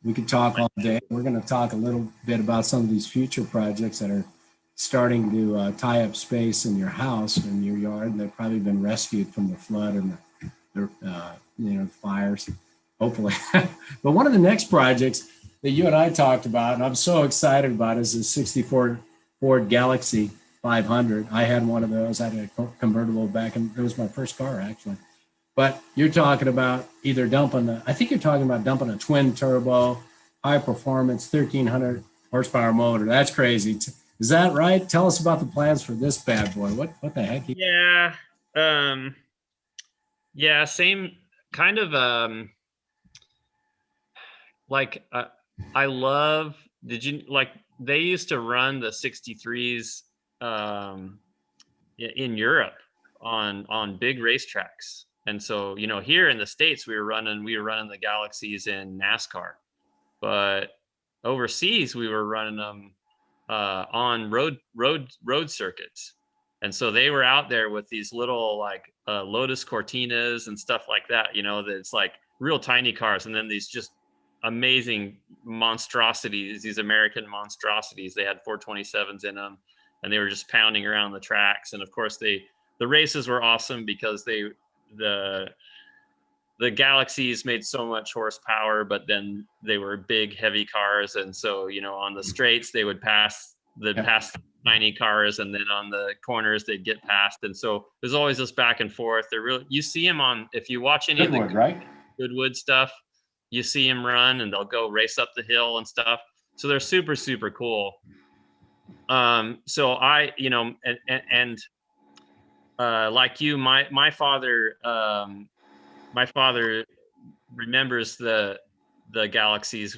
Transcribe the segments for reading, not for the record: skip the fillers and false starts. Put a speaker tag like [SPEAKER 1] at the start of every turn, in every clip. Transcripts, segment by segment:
[SPEAKER 1] We could talk all day. We're going to talk a little bit about some of these future projects that are starting to tie up space in your house and your yard. And they've probably been rescued from the flood and the fires, hopefully. But one of the next projects that you and I talked about, and I'm so excited about, is the '64 Ford Galaxie 500. I had one of those. I had a convertible back, and it was my first car, actually. But you're talking about either I think you're talking about dumping a twin turbo, high performance, 1,300 horsepower motor. That's crazy. Is that right? Tell us about the plans for this bad boy. What the heck?
[SPEAKER 2] Yeah. Yeah, same kind of, I love, they used to run the 63s, in Europe on big racetracks. And so, here in the States, we were running the Galaxies in NASCAR, but overseas we were running them on road circuits. And so they were out there with these little Lotus Cortinas and stuff like that, that's like real tiny cars. And then these just amazing monstrosities, these American monstrosities. They had 427s in them, and they were just pounding around the tracks. And of course the races were awesome because the Galaxies made so much horsepower, but then they were big, heavy cars. And so, on the straights, they would pass the tiny cars, and then on the corners, they'd get past. And so there's always this back and forth. You see them if you watch any of the Goodwood stuff, you see them run, and they'll go race up the hill and stuff. So they're super, super cool. So I, like you, my father remembers the Galaxies,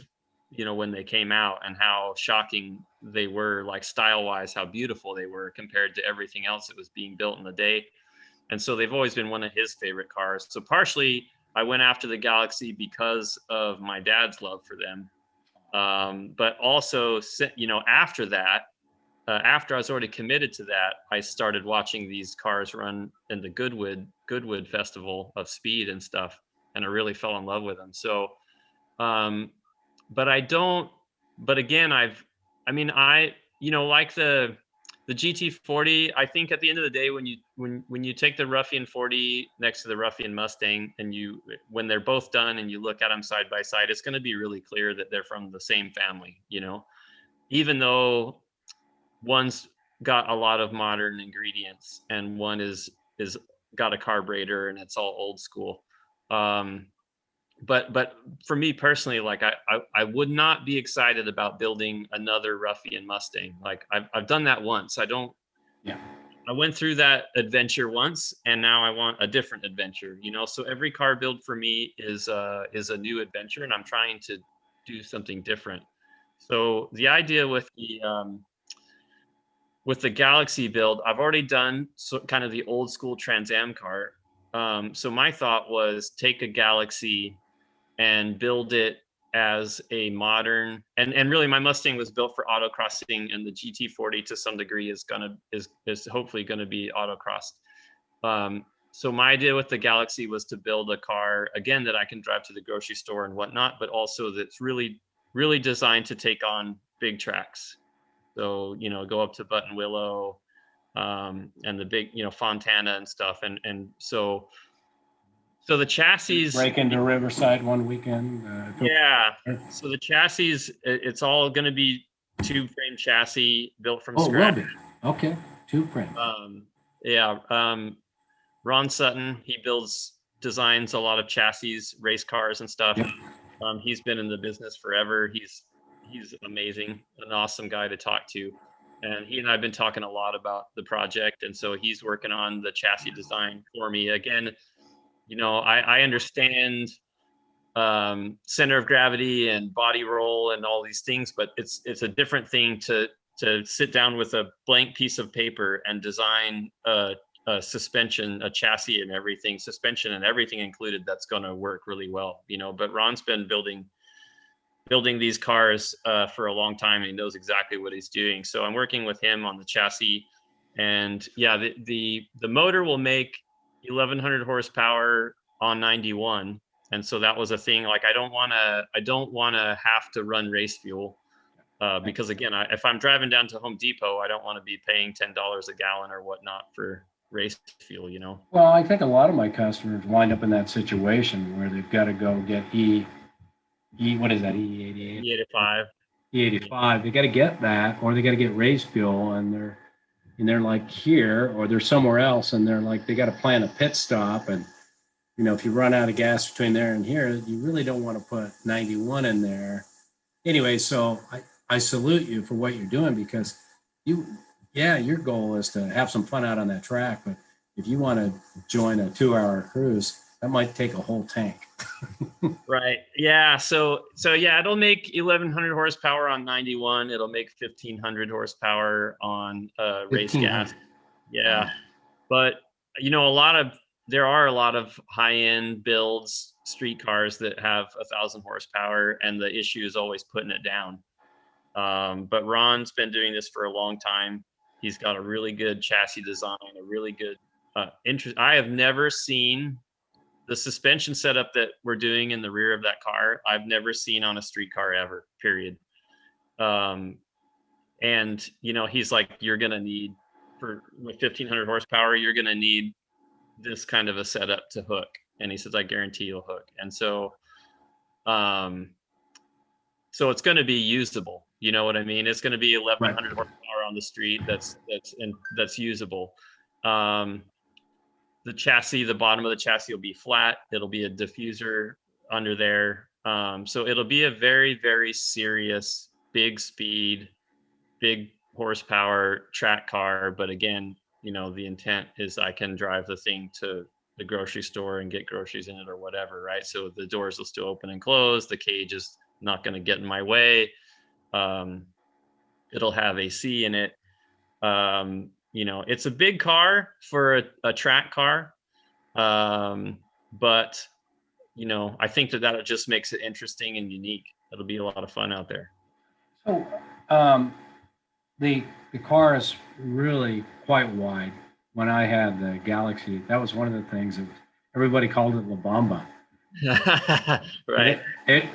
[SPEAKER 2] when they came out, and how shocking they were, like style wise, how beautiful they were compared to everything else that was being built in the day. And so they've always been one of his favorite cars. So partially I went after the Galaxie because of my dad's love for them. But also, after that, after I was already committed to that, I started watching these cars run in the Goodwood Festival of Speed and stuff, and I really fell in love with them. So, but again, like the GT40, I think at the end of the day, when you take the Ruffian 40 next to the Ruffian Mustang, and when they're both done and you look at them side by side, it's going to be really clear that they're from the same family, even though one's got a lot of modern ingredients and one is got a carburetor and it's all old school. But for me personally, like I would not be excited about building another Ruffian Mustang. Like I've done that once. I went through that adventure once, and now I want a different adventure, so every car build for me is a new adventure, and I'm trying to do something different. So the idea with the Galaxie build, I've already done kind of the old school Trans Am car. So my thought was take a Galaxie and build it as a modern, and really my Mustang was built for autocrossing, and the GT40 to some degree is hopefully gonna be autocrossed. So my idea with the Galaxie was to build a car, again, that I can drive to the grocery store and whatnot, but also that's really, really designed to take on big tracks. So, go up to Button Willow, and the big, Fontana and stuff. And so the chassis
[SPEAKER 1] break into Riverside one weekend.
[SPEAKER 2] So the chassis, it's all going to be tube frame chassis built from scratch.
[SPEAKER 1] Will be. Okay. Tube frame.
[SPEAKER 2] Ron Sutton, he designs a lot of chassis, race cars and stuff.
[SPEAKER 1] Yep.
[SPEAKER 2] He's been in the business forever. He's amazing, an awesome guy to talk to. And he and I have been talking a lot about the project. And so he's working on the chassis design for me. Again, I understand center of gravity and body roll and all these things, but it's a different thing to sit down with a blank piece of paper and design a suspension, a chassis and everything, suspension and everything included, that's going to work really well, but Ron's been building these cars for a long time, and he knows exactly what he's doing. So I'm working with him on the chassis, and the motor will make 1,100 horsepower on 91, And so that was a thing. Like, I don't want to have to run race fuel. Because again, if I'm driving down to Home Depot, I don't want to be paying $10 a gallon or whatnot for race fuel, you know?
[SPEAKER 1] Well, I think a lot of my customers wind up in that situation where they've got to go get what is that, E88?
[SPEAKER 2] E85.
[SPEAKER 1] E85. They got to get that, or they got to get race fuel, and they're like here, or they're somewhere else, and they're like, they got to plan a pit stop. And, if you run out of gas between there and here, you really don't want to put 91 in there. Anyway, so I salute you for what you're doing, because your goal is to have some fun out on that track. But if you want to join a 2-hour cruise, that might take a whole tank.
[SPEAKER 2] Right. Yeah. So yeah, it'll make 1,100 horsepower on 91. It'll make 1,500 horsepower on race gas. Yeah. But there are a lot of high-end builds, street cars that have 1,000 horsepower, and the issue is always putting it down. But Ron's been doing this for a long time. He's got a really good chassis design, a really good I have never seen the suspension setup that we're doing in the rear of that car. I've never seen on a street car ever, period. And he's like, you're going to need, with 1,500 horsepower, you're going to need this kind of a setup to hook. And he says, I guarantee you'll hook. And so it's going to be usable. You know what I mean? It's going to be 1,100 horsepower on the street. That's usable. The chassis, the bottom of the chassis will be flat. It'll be a diffuser under there. So it'll be a very, very serious, big speed, big horsepower track car. But again, the intent is I can drive the thing to the grocery store and get groceries in it or whatever, right? So the doors will still open and close. The cage is not going to get in my way. It'll have AC in it. It's a big car for a track car. But I think that just makes it interesting and unique. It'll be a lot of fun out there.
[SPEAKER 1] So the car is really quite wide. When I had the Galaxie, that was one of the things that everybody called it La Bamba.
[SPEAKER 2] Right.
[SPEAKER 1] I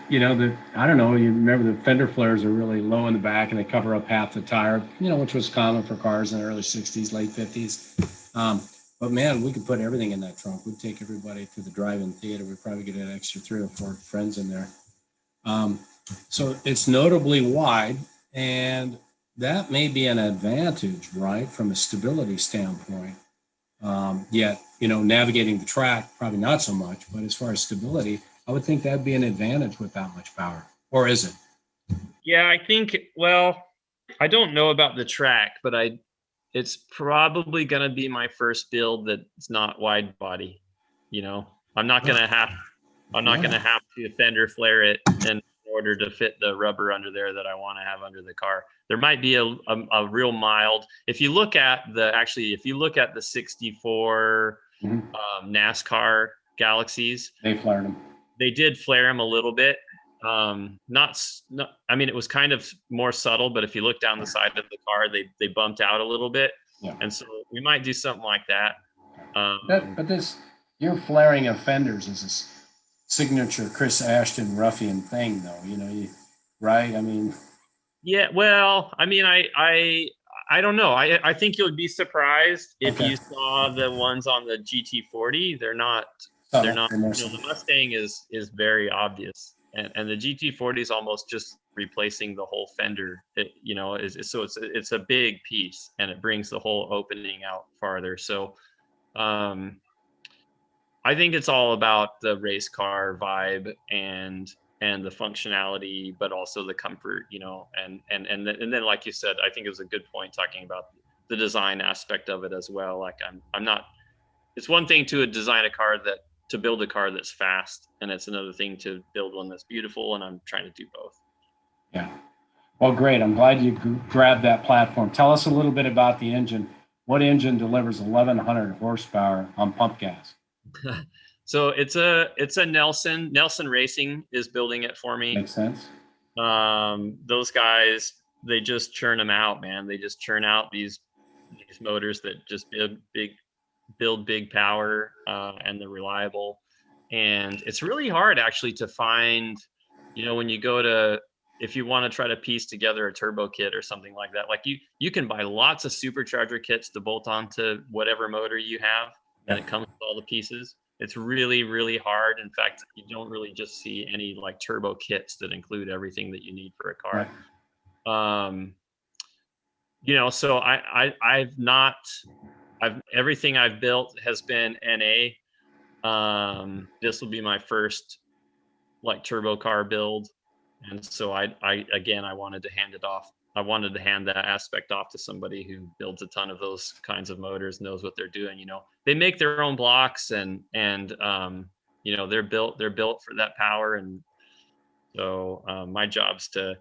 [SPEAKER 1] don't know, you remember the fender flares are really low in the back and they cover up half the tire, which was common for cars in the early 60s, late 50s. But man, we could put everything in that trunk. We'd take everybody to the drive-in theater. We'd probably get an extra 3 or 4 friends in there. So it's notably wide, and that may be an advantage, right, from a stability standpoint. Yet, navigating the track, probably not so much, but as far as stability, I would think that'd be an advantage with that much power. Or is it?
[SPEAKER 2] Yeah, I think, I don't know about the track, but it's probably going to be my first build that's not wide body. I'm not going to have to fender flare it in order to fit the rubber under there that I want to have under the car. There might be a real mild, if you look at the 64 NASCAR Galaxies, they did flare them a little bit. It was kind of more subtle, but if you look down the side of the car, they bumped out a little bit. Yeah. And so we might do something like that.
[SPEAKER 1] But your flaring of fenders is a signature Chris Ashton Ruffian thing, though, right? I mean,
[SPEAKER 2] yeah, well, I don't know. I think you'll be surprised if you saw the ones on the GT40. They're not, the Mustang is very obvious. And the GT40 is almost just replacing the whole fender. It's a big piece, and it brings the whole opening out farther. So, I think it's all about the race car vibe and the functionality, but also the comfort, and then like you said, I think it was a good point talking about the design aspect of it as well. Like I'm not. It's one thing to build a car that's fast, and it's another thing to build one that's beautiful, and I'm trying to do both.
[SPEAKER 1] Yeah. Well, great. I'm glad you grabbed that platform. Tell us a little bit about the engine. What engine delivers 1,100 horsepower on pump gas?
[SPEAKER 2] So it's a Nelson Racing is building it for me.
[SPEAKER 1] Makes sense.
[SPEAKER 2] Those guys, they just churn them out, man. They just churn out these motors that just build big power, and they're reliable. and it's really hard actually to find, when you go to, if you want to try to piece together a turbo kit or something like that, like you can buy lots of supercharger kits to bolt onto whatever motor you have, and it comes with all the pieces. It's really, really hard. In fact, you don't really just see any like turbo kits that include everything that you need for a car.
[SPEAKER 1] Right.
[SPEAKER 2] So everything I've built has been NA. This will be my first like turbo car build. And so I wanted to hand it off. I wanted to hand that aspect off to somebody who builds a ton of those kinds of motors, knows what they're doing. They make their own blocks, and they're built for that power. And so my job's to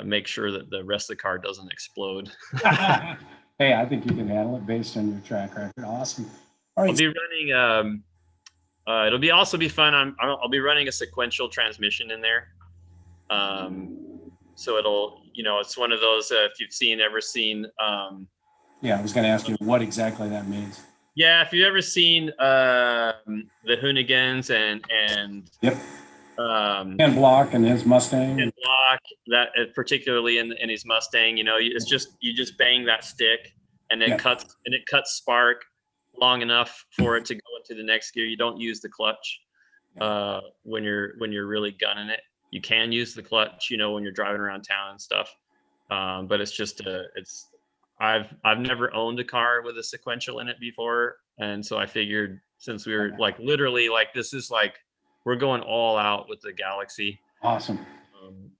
[SPEAKER 2] make sure that the rest of the car doesn't explode.
[SPEAKER 1] Hey, I think you can handle it based on your track record. Awesome. All right.
[SPEAKER 2] I'll be running. It'll also be fun. I'll be running a sequential transmission in there. So it'll, it's one of those, if you've ever seen.
[SPEAKER 1] Yeah, I was going to ask you what exactly that means.
[SPEAKER 2] Yeah, if you've ever seen the Hoonigans and
[SPEAKER 1] yep. Ken Block and his Mustang.
[SPEAKER 2] Ken Block, that particularly in his Mustang, it's just you just bang that stick and it cuts spark long enough for it to go into the next gear. You don't use the clutch when you're really gunning it. You can use the clutch, when you're driving around town and stuff. But it's just I've never owned a car with a sequential in it before, and so I figured since we were like literally like this is like we're going all out with the Galaxie.
[SPEAKER 1] Awesome.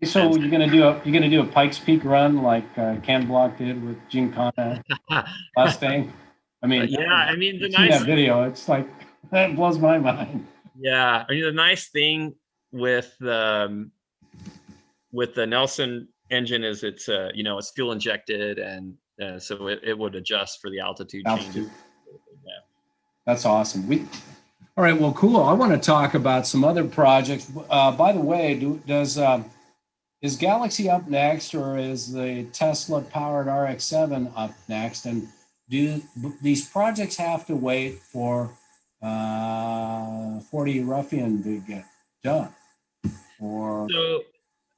[SPEAKER 1] So you're gonna do a Pikes Peak run like Ken Block did with Gincana Mustang. I mean,
[SPEAKER 2] the
[SPEAKER 1] nice that video. It's like that blows my mind.
[SPEAKER 2] Yeah, the nice thing with the Nelson engine is it's it's fuel injected, and so it would adjust for the altitude changes. Yeah.
[SPEAKER 1] That's awesome. All right, well, cool. I want to talk about some other projects. By the way, is Galaxie up next, or is the Tesla powered RX-7 up next? And do these projects have to wait for 40 Ruffian to get done? Or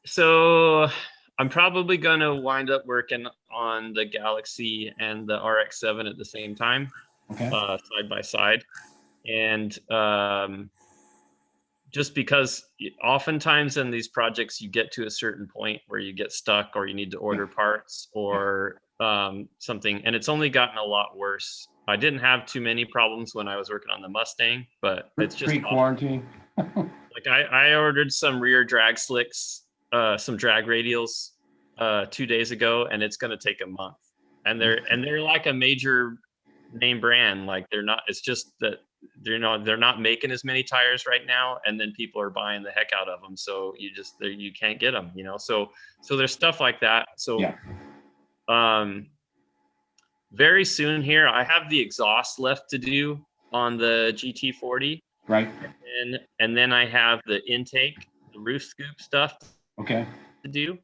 [SPEAKER 2] so I'm probably going to wind up working on the Galaxie and the RX-7 at the same time, side by side. And just because oftentimes in these projects you get to a certain point where you get stuck, or you need to order parts or something, and it's only gotten a lot worse. I didn't have too many problems when I was working on the Mustang, but it's just
[SPEAKER 1] pre-quarantine.
[SPEAKER 2] Like I ordered some rear drag slicks, some drag radials 2 days ago, and it's going to take a month. And they're like a major name brand. Like they're not. It's just that they're not making as many tires right now, and then people are buying the heck out of them. So you can't get them. So there's stuff like that. So very soon here, I have the exhaust left to do on the GT40.
[SPEAKER 1] Right.
[SPEAKER 2] And then I have the intake, the roof scoop stuff to do.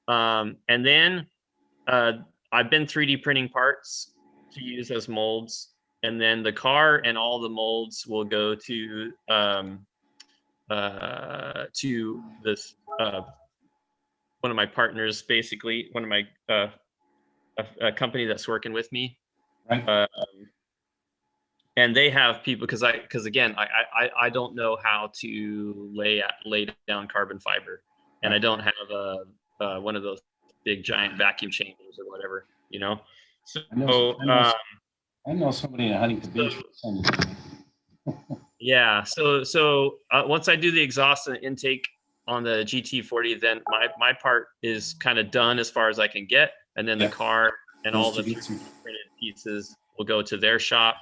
[SPEAKER 2] And then I've been 3D printing parts to use as molds. And then the car and all the molds will go to this one of my partners, basically one of my a company that's working with me.
[SPEAKER 1] Right.
[SPEAKER 2] And they have people because again I don't know how to lay down carbon fiber, and I don't have one of those big giant vacuum chambers or whatever, So
[SPEAKER 1] I know somebody in Huntington Beach.
[SPEAKER 2] Yeah. So once I do the exhaust and the intake on the GT40, then my part is kind of done as far as I can get, and then the car and all the printed pieces will go to their shop.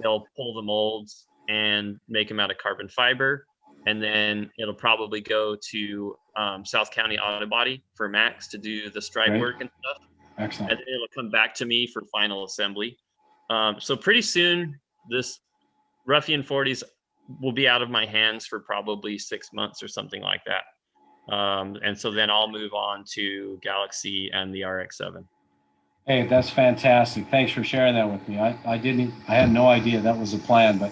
[SPEAKER 2] They'll pull the molds and make them out of carbon fiber, and then it'll probably go to South County Auto Body for Max to do the stripe work and stuff.
[SPEAKER 1] Excellent.
[SPEAKER 2] And then it'll come back to me for final assembly. So pretty soon, this Ruffian 40s will be out of my hands for probably 6 months or something like that. And so then I'll move on to Galaxie and the RX-7.
[SPEAKER 1] Hey, that's fantastic. Thanks for sharing that with me. I had no idea that was a plan, but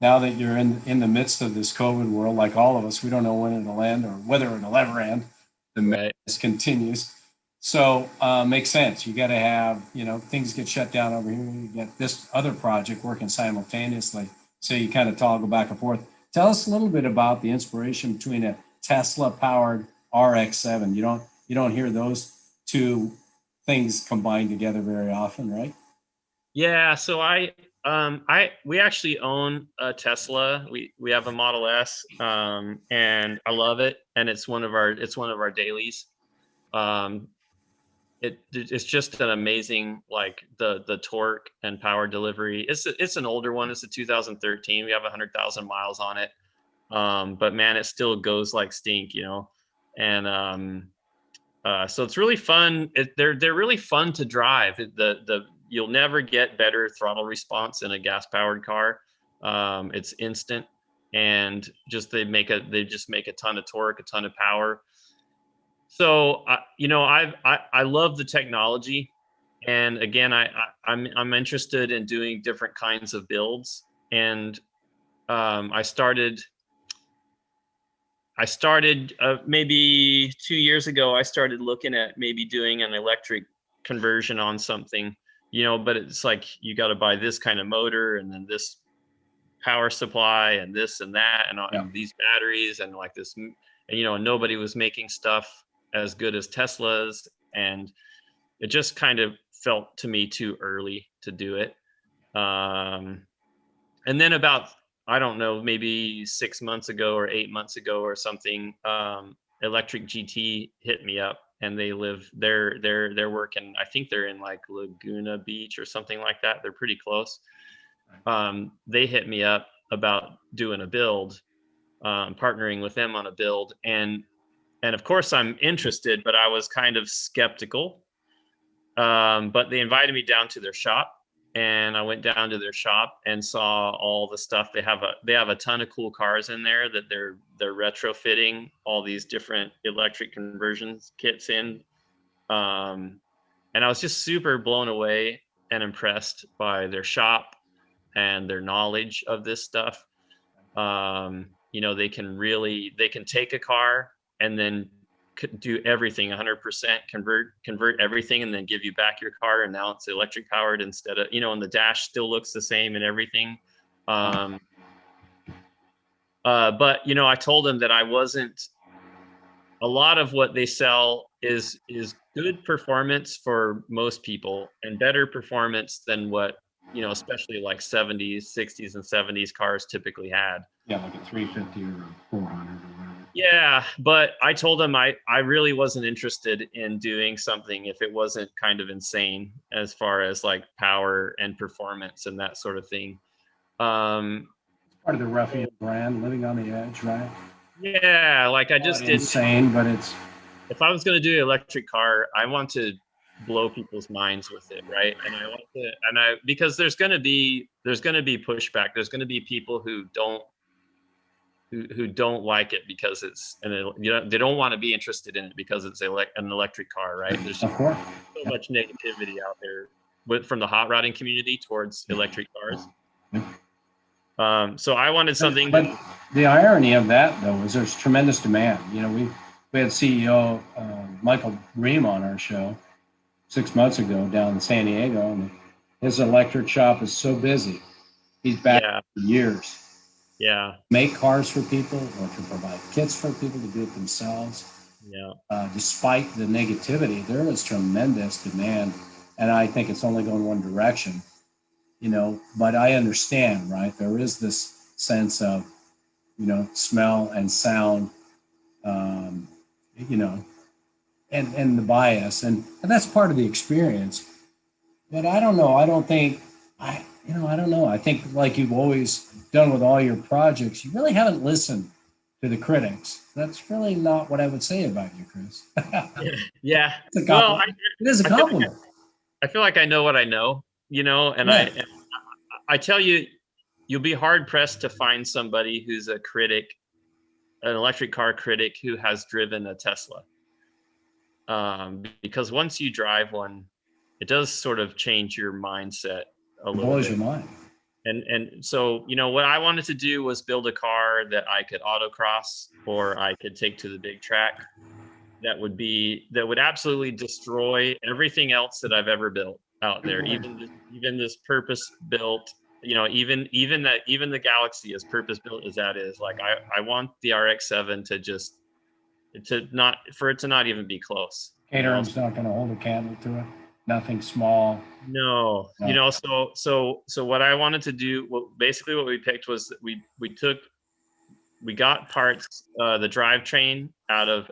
[SPEAKER 1] now that you're in the midst of this COVID world, like all of us, we don't know when it'll end or whether it'll ever end. The madness continues. So makes sense. You got to have, things get shut down over here. You get this other project working simultaneously. So you kind of toggle back and forth. Tell us a little bit about the inspiration between a Tesla powered RX-7. You don't hear those two things combined together very often, right?
[SPEAKER 2] Yeah, so we actually own a Tesla. We have a Model S, and I love it, and it's one of our dailies. Um, it's just an amazing, like the torque and power delivery. It's an older one. It's a 2013. We have 100,000 miles on it. But man, it still goes like stink, and so it's really fun. They're really fun to drive. You'll never get better throttle response in a gas powered car. It's instant, and they just make a ton of torque, a ton of power. So I love the technology, and again, I'm interested in doing different kinds of builds, and I started maybe 2 years ago. I started looking at maybe doing an electric conversion on something, but it's like you got to buy this kind of motor and then this power supply and this and that and these batteries and like this, and nobody was making stuff as good as Tesla's, and it just kind of felt to me too early to do it. And then about, I don't know, maybe 6 months ago or 8 months ago or something, Electric GT hit me up, and they're working. I think they're in like Laguna Beach or something like that. They're pretty close. They hit me up about doing a build, partnering with them on a build, and of course I'm interested, but I was kind of skeptical. But they invited me down to their shop, and I went down to their shop and saw all the stuff. They have a ton of cool cars in there that they're retrofitting all these different electric conversions kits in. And I was just super blown away and impressed by their shop and their knowledge of this stuff. They can take a car and then do everything 100%, convert everything, and then give you back your car, and now it's electric powered instead of, and the dash still looks the same and everything. But I told them that I wasn't, a lot of what they sell is good performance for most people and better performance than what, especially like 70s, 60s and 70s cars typically had.
[SPEAKER 1] Yeah, like a 350 or a 400 or whatever.
[SPEAKER 2] Yeah, but I told him I really wasn't interested in doing something if it wasn't kind of insane as far as like power and performance and that sort of thing.
[SPEAKER 1] Part of the Ruffian brand, living on the edge, right?
[SPEAKER 2] Yeah, like I just did.
[SPEAKER 1] Insane, but it's.
[SPEAKER 2] If I was going to do an electric car, I want to blow people's minds with it, right? And I want to, because there's going to be pushback. There's going to be people who don't like it because it's they don't want to be interested in it because it's an electric car, right? There's so much negativity out there from the hot rodding community towards electric cars. So I wanted something.
[SPEAKER 1] But the irony of that, though, is there's tremendous demand. We had CEO Michael Ream on our show 6 months ago down in San Diego, and his electric shop is so busy. He's back for years.
[SPEAKER 2] Yeah.
[SPEAKER 1] Make cars for people or to provide kits for people to do it themselves.
[SPEAKER 2] Yeah.
[SPEAKER 1] Despite the negativity, there is tremendous demand, and I think it's only going one direction. But I understand, right? There is this sense of, smell and sound, and the bias, and that's part of the experience. But I don't know. I don't know. I think like you've always done with all your projects, you really haven't listened to the critics. That's really not what I would say about you, Chris.
[SPEAKER 2] Yeah.
[SPEAKER 1] Well, it is a compliment.
[SPEAKER 2] I feel like I know what I know, and I tell you, you'll be hard pressed to find somebody who's a critic, an electric car critic who has driven a Tesla. Because once you drive one, it does sort of change your mindset a little bit.
[SPEAKER 1] Blows your mind.
[SPEAKER 2] And so, you know, what I wanted to do was build a car that I could autocross or I could take to the big track that would absolutely destroy everything else that I've ever built out there. Even this purpose built, you know, even the Galaxie, as purpose built as that is, like I want the RX-7 to not even be close.
[SPEAKER 1] Catering's not going to hold a candle to it. Nothing small.
[SPEAKER 2] No,
[SPEAKER 1] No.
[SPEAKER 2] you know, so what I wanted to do, basically what we picked was that we got parts, the drivetrain out of,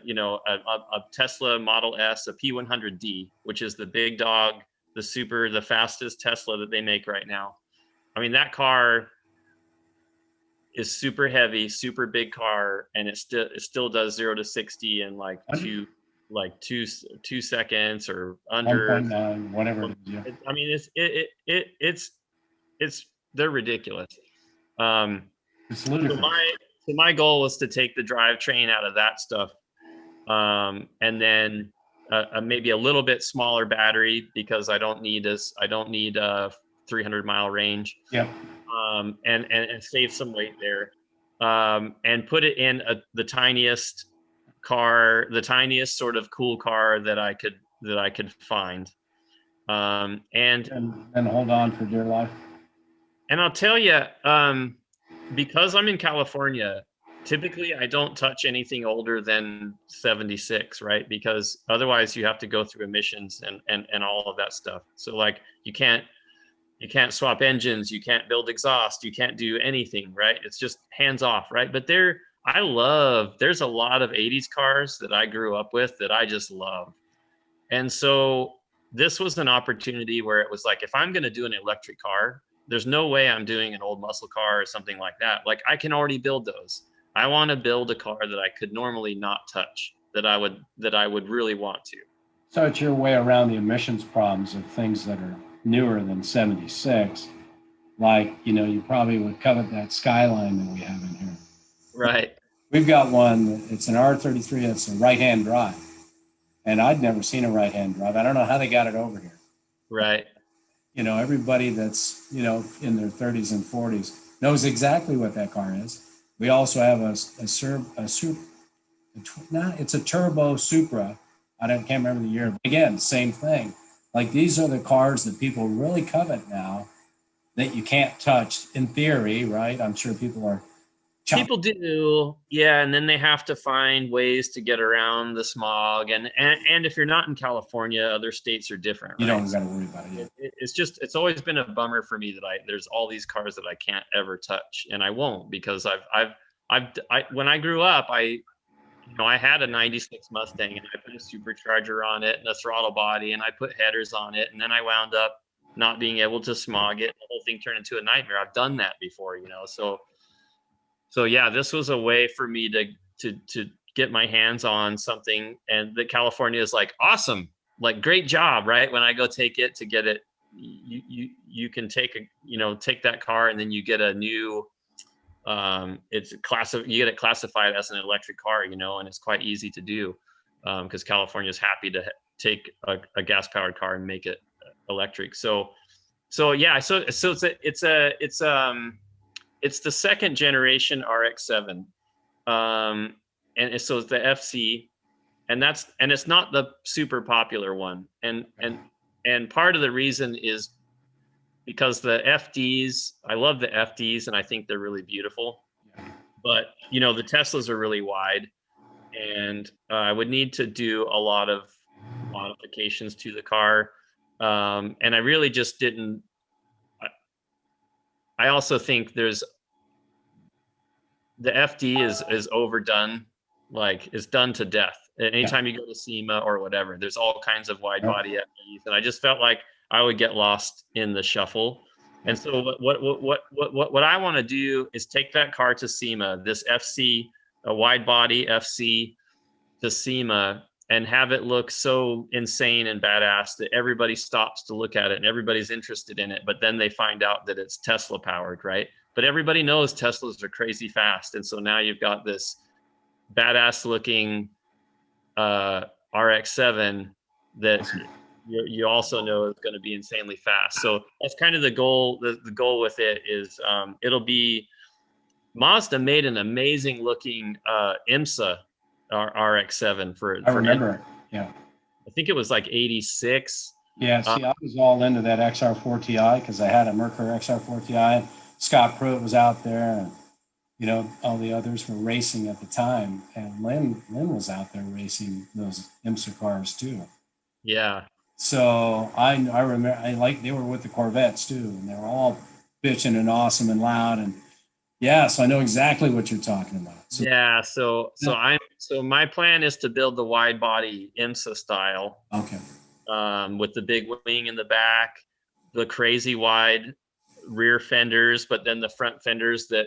[SPEAKER 2] you know, a Tesla Model S, a P100 D, which is the big dog, the fastest Tesla that they make right now. I mean, that car is super heavy, super big car, and it still does 0 to 60 in like two seconds or under.
[SPEAKER 1] 1.9, whatever it is. Yeah.
[SPEAKER 2] I mean, it's they're ridiculous.
[SPEAKER 1] It's ludicrous.
[SPEAKER 2] So my goal was to take the drivetrain out of that stuff, and then maybe a little bit smaller battery because I don't need a 300-mile range.
[SPEAKER 1] Yep.
[SPEAKER 2] And save some weight there, and put it in the tiniest sort of cool car that I could find, and
[SPEAKER 1] hold on for dear life.
[SPEAKER 2] And I'll tell you, because I'm in California, typically I don't touch anything older than 76, right? Because otherwise you have to go through emissions and all of that stuff. So like you can't swap engines, you can't build exhaust, you can't do anything, right? It's just hands off, right? But there's a lot of 80s cars that I grew up with that I just love. And so this was an opportunity where it was like, if I'm going to do an electric car, there's no way I'm doing an old muscle car or something like that. Like I can already build those. I want to build a car that I could normally not touch, that I would really want to.
[SPEAKER 1] So it's your way around the emissions problems of things that are newer than 76. Like, you know, you probably would covet that Skyline that we have in here.
[SPEAKER 2] Right.
[SPEAKER 1] We've got one, it's an R33, it's a right-hand drive. And I'd never seen a right-hand drive. I don't know how they got it over here.
[SPEAKER 2] Right.
[SPEAKER 1] You know, everybody that's, you know, in their 30s and 40s knows exactly what that car is. We also have it's a turbo Supra. Can't remember the year. Again, same thing. Like these are the cars that people really covet now that you can't touch in theory, right? I'm sure people
[SPEAKER 2] do. Yeah. And then they have to find ways to get around the smog. And if you're not in California, other states are different. Right?
[SPEAKER 1] You don't got to worry about it.
[SPEAKER 2] It's always been a bummer for me that there's all these cars that I can't ever touch, and I won't, because when I grew up, I had a 96 Mustang and I put a supercharger on it and a throttle body and I put headers on it. And then I wound up not being able to smog it. The whole thing turned into a nightmare. I've done that before, you know? So yeah, this was a way for me to get my hands on something, and that California is like, awesome, like great job, right? When I go take it to get it, you can take that car and then you get a new, you get it classified as an electric car, you know, and it's quite easy to do, because California is happy to take a gas powered car and make it electric. So yeah, so it's the second generation RX-7, and so it's the FC, and it's not the super popular one, and part of the reason is because the FDs, I love the FDs and I think they're really beautiful, but you know, the Teslas are really wide, and I would need to do a lot of modifications to the car, and I really just didn't. I also think the FD is overdone, like it's done to death. Anytime you go to SEMA or whatever, there's all kinds of wide body FDs, and I just felt like I would get lost in the shuffle. And so what I want to do is take that car to SEMA, this FC, a wide body FC, to SEMA, and have it look so insane and badass that everybody stops to look at it and everybody's interested in it. But then they find out that it's Tesla powered, right? But everybody knows Teslas are crazy fast. And so now you've got this badass looking RX-7 that you also know it's going to be insanely fast. So that's kind of the goal. The goal with it is it'll be Mazda made an amazing looking IMSA RX-7
[SPEAKER 1] I remember it. Yeah.
[SPEAKER 2] I think it was like 86.
[SPEAKER 1] Yeah. See, I was all into that XR4 Ti because I had a Mercury XR4 Ti. Scott Pruitt was out there, and you know, all the others were racing at the time, and Lynn was out there racing those IMSA cars too.
[SPEAKER 2] Yeah.
[SPEAKER 1] So I remember they were with the Corvettes too, and they were all bitching and awesome and loud, and yeah, so I know exactly what you're talking about. So,
[SPEAKER 2] Yeah. So my plan is to build the wide body IMSA style.
[SPEAKER 1] Okay.
[SPEAKER 2] With the big wing in the back, the crazy wide rear fenders, but then the front fenders that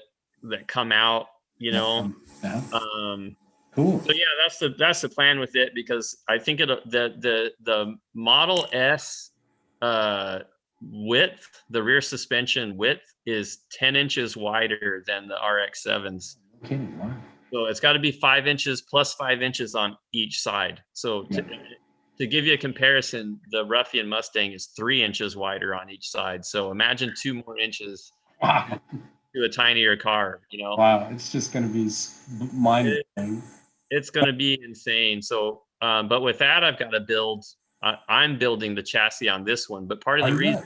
[SPEAKER 2] come out, you know.
[SPEAKER 1] Cool.
[SPEAKER 2] So yeah, that's the plan with it, because I think the Model S width, the rear suspension width, is 10 inches wider than the RX-7s.
[SPEAKER 1] Okay, wow.
[SPEAKER 2] So it's got to be 5 inches plus 5 inches on each side. So to give you a comparison, the Ruffian Mustang is 3 inches wider on each side. So imagine 2 more inches.
[SPEAKER 1] Wow.
[SPEAKER 2] To a tinier car, you know.
[SPEAKER 1] Wow, it's just going to be mind-blowing.
[SPEAKER 2] It's going to be insane. So, but with that, I've got to build. I'm building the chassis on this one. But part of the reason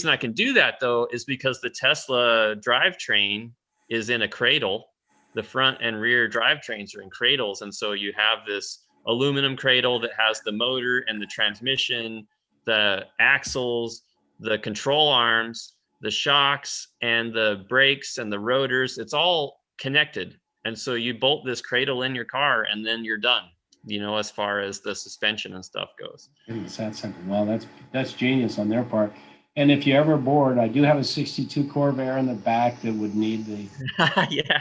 [SPEAKER 2] I can do that though is because the Tesla drivetrain is in a cradle. The front and rear drivetrains are in cradles, and so you have this aluminum cradle that has the motor and the transmission, the axles, the control arms, the shocks, and the brakes and the rotors. It's all connected. And so you bolt this cradle in your car and then you're done, you know, as far as the suspension and stuff goes.
[SPEAKER 1] It's that simple. Well, that's genius on their part. And if you're ever bored, I do have a 62 Corvair in the back that would need the
[SPEAKER 2] yeah,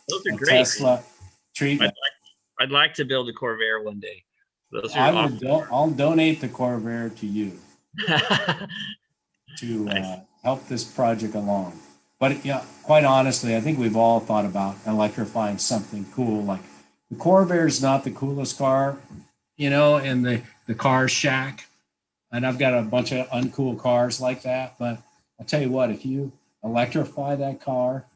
[SPEAKER 2] those are great.
[SPEAKER 1] Tesla treatment.
[SPEAKER 2] I'd like to build a Corvair one day. Those are
[SPEAKER 1] I'll donate the Corvair to you to
[SPEAKER 2] nice.
[SPEAKER 1] Help this project along. But yeah, quite honestly, I think we've all thought about electrifying something cool. Like the Corvair is not the coolest car, you know, in the car shack. And I've got a bunch of uncool cars like that. But I'll tell you what, if you electrify that car,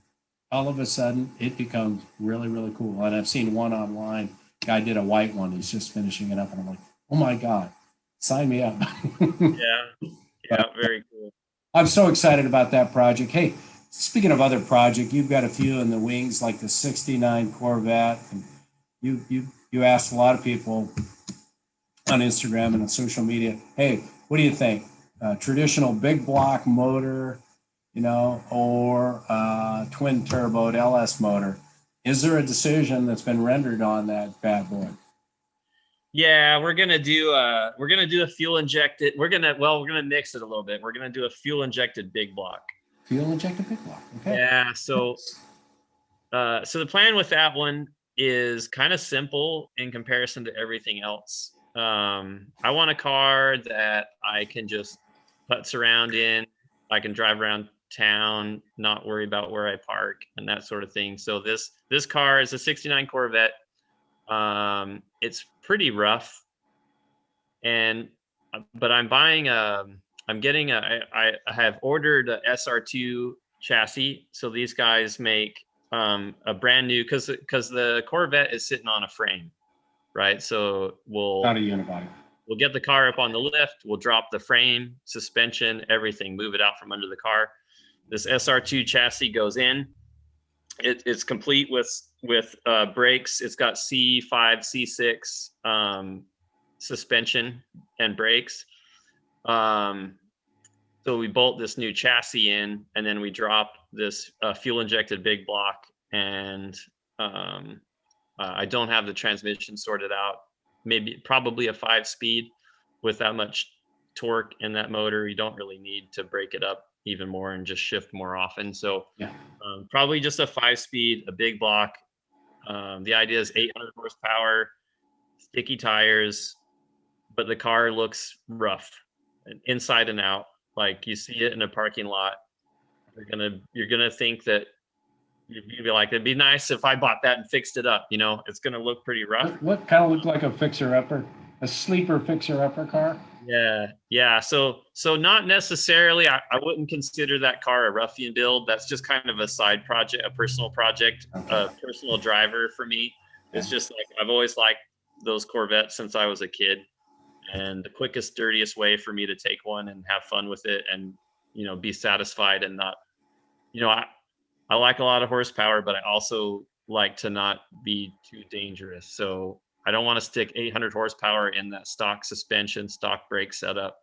[SPEAKER 1] all of a sudden it becomes really, really cool. And I've seen one online. Guy did a white one. He's just finishing it up. And I'm like, oh my God, sign me up.
[SPEAKER 2] Yeah, very cool.
[SPEAKER 1] I'm so excited about that project. Hey, speaking of other project, you've got a few in the wings, like the '69 Corvette. And you asked a lot of people on Instagram and on social media, hey, what do you think? Traditional big block motor, you know, or twin turbo LS motor? Is there a decision that's been rendered on that bad boy?
[SPEAKER 2] Yeah, we're gonna do a fuel injected. We're gonna mix it a little bit. We're gonna do a fuel injected big block.
[SPEAKER 1] Fuel injected big block. Okay.
[SPEAKER 2] Yeah. So the plan with that one is kind of simple in comparison to everything else. I want a car that I can just putz around in. I can drive around town, not worry about where I park and that sort of thing. So this car is a '69 Corvette. It's pretty rough, but I have ordered a SR2 chassis. So these guys make a brand new, because the Corvette is sitting on a frame, right? So
[SPEAKER 1] not a unibody.
[SPEAKER 2] We'll get the car up on the lift. We'll drop the frame, suspension, everything, move it out from under the car. This SR2 chassis goes in. It's complete with brakes. It's got C5, C6 suspension and brakes. So we bolt this new chassis in, and then we drop this fuel injected big block. And I don't have the transmission sorted out. Probably a 5-speed with that much torque in that motor. You don't really need to break it up even more and just shift more often. So probably just a 5-speed, a big block. The idea is 800 horsepower, sticky tires, but the car looks rough inside and out. Like you see it in a parking lot, you're gonna think that you'd be like, it'd be nice if I bought that and fixed it up. You know, it's gonna look pretty rough.
[SPEAKER 1] What kind of looked like a fixer upper? A sleeper fixer-upper car?
[SPEAKER 2] Yeah. So not necessarily. I wouldn't consider that car a ruffian build. That's just kind of a side project, a personal project,
[SPEAKER 1] Okay.
[SPEAKER 2] a personal driver for me. It's just like I've always liked those Corvettes since I was a kid, and the quickest, dirtiest way for me to take one and have fun with it, and be satisfied and not, I like a lot of horsepower, but I also like to not be too dangerous. So I don't want to stick 800 horsepower in that stock suspension, stock brake setup.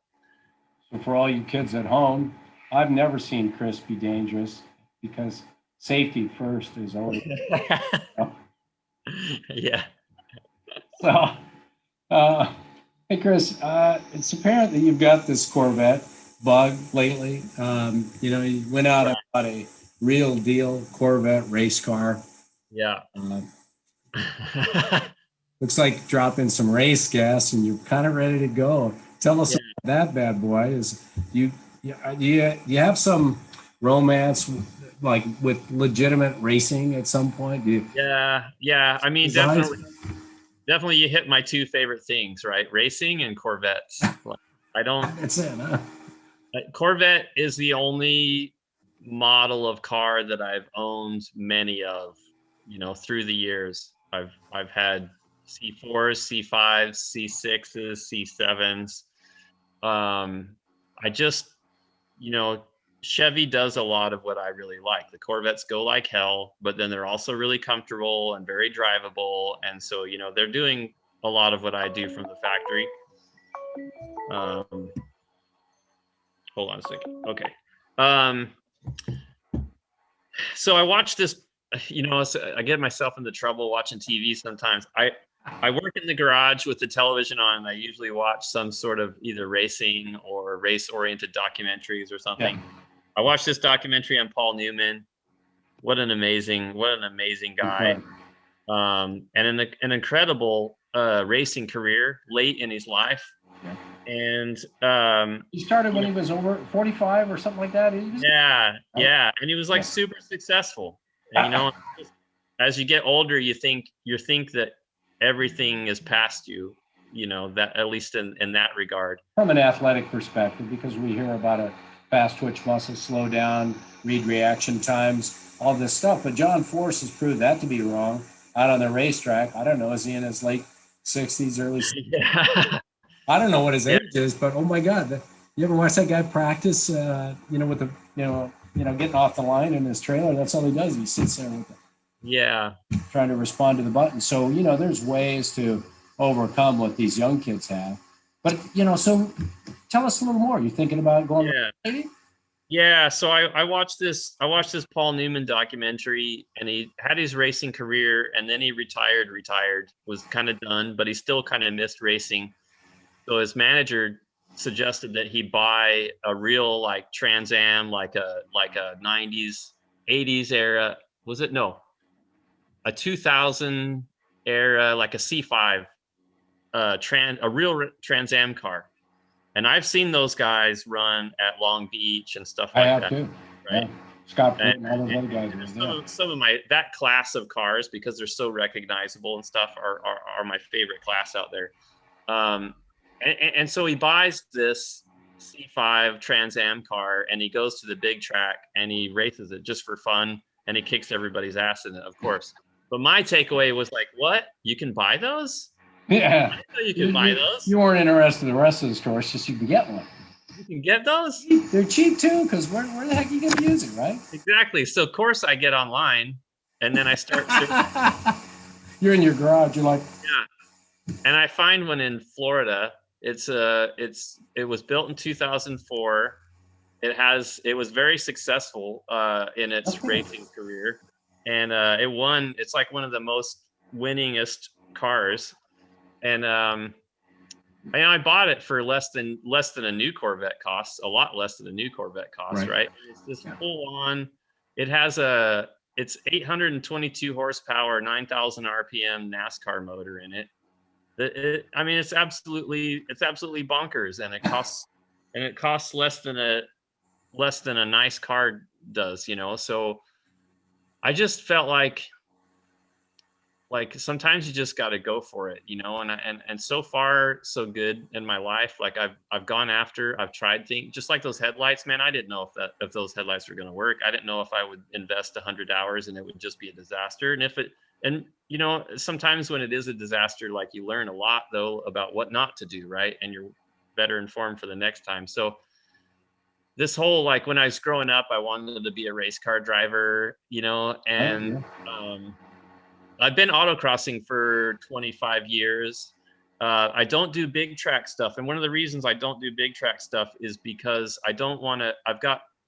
[SPEAKER 1] So for all you kids at home, I've never seen Chris be dangerous because safety first is always.
[SPEAKER 2] Yeah.
[SPEAKER 1] So, hey Chris, it's apparent that you've got this Corvette bug lately. You went out and bought a real deal Corvette race car.
[SPEAKER 2] Yeah.
[SPEAKER 1] Looks like dropping some race gas and you're kind of ready to go. Tell us about that bad boy. Is you have some romance like with legitimate racing at some point?
[SPEAKER 2] Yeah. I mean, definitely you hit my two favorite things, right? Racing and Corvettes.
[SPEAKER 1] That's it, huh?
[SPEAKER 2] Corvette is the only model of car that I've owned many of, through the years. I've had C4s, C5s, C6s, C7s. I just, Chevy does a lot of what I really like. The Corvettes go like hell, but then they're also really comfortable and very drivable. And so, they're doing a lot of what I do from the factory. Hold on a second. Okay. So I watch this, I get myself into trouble watching TV sometimes. I work in the garage with the television on, and I usually watch some sort of either racing or race-oriented documentaries or something. Yeah. I watched this documentary on Paul Newman. What an amazing guy. And an incredible racing career late in his life. Yeah. And
[SPEAKER 1] he started when he was over 45 or something like that.
[SPEAKER 2] Yeah. And he was like super successful. And as you get older, you think that everything is past you, that at least in that regard.
[SPEAKER 1] From an athletic perspective, because we hear about a fast twitch muscle, slow down, read reaction times, all this stuff. But John Force has proved that to be wrong out on the racetrack. I don't know, is he in his late 60s, early 60s? Yeah. I don't know what his age is, but oh my God, you ever watch that guy practice? With the getting off the line in his trailer. That's all he does. He sits there with trying to respond to the button. So there's ways to overcome what these young kids have. But so tell us a little more. You thinking about going? Maybe?
[SPEAKER 2] Yeah. So I watched this Paul Newman documentary, and he had his racing career, and then he retired, was kind of done, but he still kind of missed racing. So his manager suggested that he buy a real like Trans Am, like a 90s, 80s era. Was it? No, a 2000 era, like a C5, a real Trans Am car. And I've seen those guys run at Long Beach and stuff like that. I have too. Right. Yeah. Scott and all those other guys. Some of that class of cars, because they're so recognizable and stuff, are my favorite class out there. And so he buys this C5 Trans Am car, and he goes to the big track and he races it just for fun, and he kicks everybody's ass in it, of course. But my takeaway was like, what? You can buy those?
[SPEAKER 1] Yeah.
[SPEAKER 2] I know you can buy those.
[SPEAKER 1] You weren't interested in the rest of the store. It's just you can get one.
[SPEAKER 2] You can get those?
[SPEAKER 1] They're cheap too, because where the heck are you going to use it, right?
[SPEAKER 2] Exactly. So, of course, I get online, and then I start.
[SPEAKER 1] You're in your garage. You're like.
[SPEAKER 2] Yeah. And I find one in Florida. It was built in 2004. It was very successful in its racing career, and it won. It's like one of the most winningest cars, and I bought it for less than a new Corvette costs, a lot less than a new Corvette costs, right? It's this full on. It's 822 horsepower, 9,000 RPM NASCAR motor in it. It's absolutely bonkers, and it costs less than a nice car does, So I just felt like like sometimes you just got to go for it, you know. And so far so good in my life. Like I've gone after, I've tried things just like those headlights, man. I didn't know if those headlights were going to work. I didn't know if I would invest 100 hours and it would just be a disaster. And you know, sometimes when it is a disaster, like you learn a lot though about what not to do, right? And you're better informed for the next time. So this whole, like when I was growing up, I wanted to be a race car driver, you know, and I've been autocrossing for 25 years. I don't do big track stuff. And one of the reasons I don't do big track stuff is because I don't want to,